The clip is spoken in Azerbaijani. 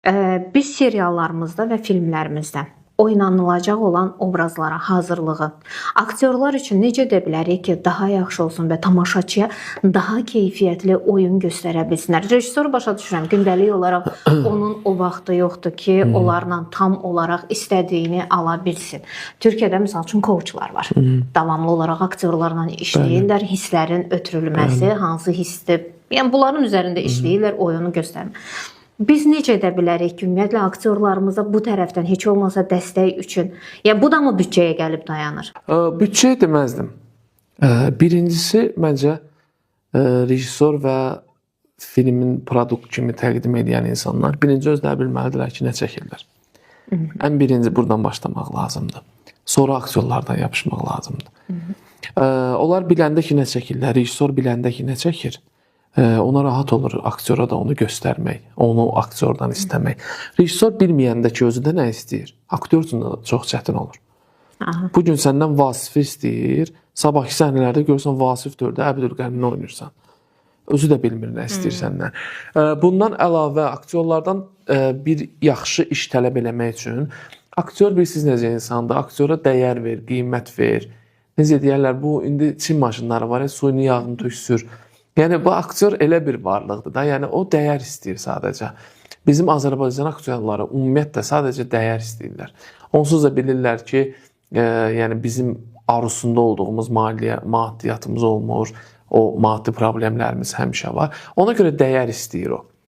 Biz seriallarımızda və filmlərimizdə oynanılacaq olan obrazlara hazırlığı aktyorlar üçün necə edə bilərik ki, daha yaxşı olsun və tamaşaçıya daha keyfiyyətli oyun göstərə bilsinlər? Rejissoru başa düşürəm, gündəlik olaraq onun o vaxtı yoxdur ki, onlarla tam olaraq istədiyini ala bilsin. Türkiyədə misal üçün coachlar var. Davamlı olaraq aktyorlarla işləyirlər, hisslərin ötürülməsi, hansı hissdir. Yəni bunların üzərində işləyirlər, oyunu göstərmə. Biz necə edə bilərik ki, ümumiyyətlə aktyorlarımıza bu tərəfdən heç olmasa dəstək üçün? Yəni bu da mı büdcəyə gəlib dayanır? Büdcə deməzdim. Birincisi məncə rejissor və filmin produkt kimi təqdim edən insanlar birinci özləri bilməlidirlər ki, nə çəkirlər. Ən birinci buradan başlamaq lazımdır. Sonra aktyorlardan yapışmaq lazımdır. Onlar biləndə ki, nə çəkirlər, rejissor biləndə ki, nə çəkir, ona rahat olur aktyora da onu göstərmək, onu aktyordan istəmək. Rejissor bilməyəndə ki, özü də nə istəyir, aktyor üçün də çox çətin olur. Bugün səndən Vasifi istəyir, sabahki səhnələrdə görürsən Vasif dördə Əbdülqənini oynayırsan. Özü də bilmir nə istəyir səndən. Bundan əlavə aktyorlardan bir yaxşı iş tələb eləmək üçün aktyor bilirsiniz necə insandır, aktyora dəyər ver, qiymət ver. Necə deyərlər, bu indi Çin maşınları var, suyunu yağını töksür. Yəni bu aktyor elə bir varlıqdır da, yəni o dəyər istəyir sadəcə. Bizim Azərbaycan aktyorları ümumiyyətlə sadəcə dəyər istəyirlər. Onsuz da bilirlər ki, yəni bizim arzusunda olduğumuz maddiyatımız olmur, o maddi problemlərimiz həmişə var. Ona görə dəyər istəyir o.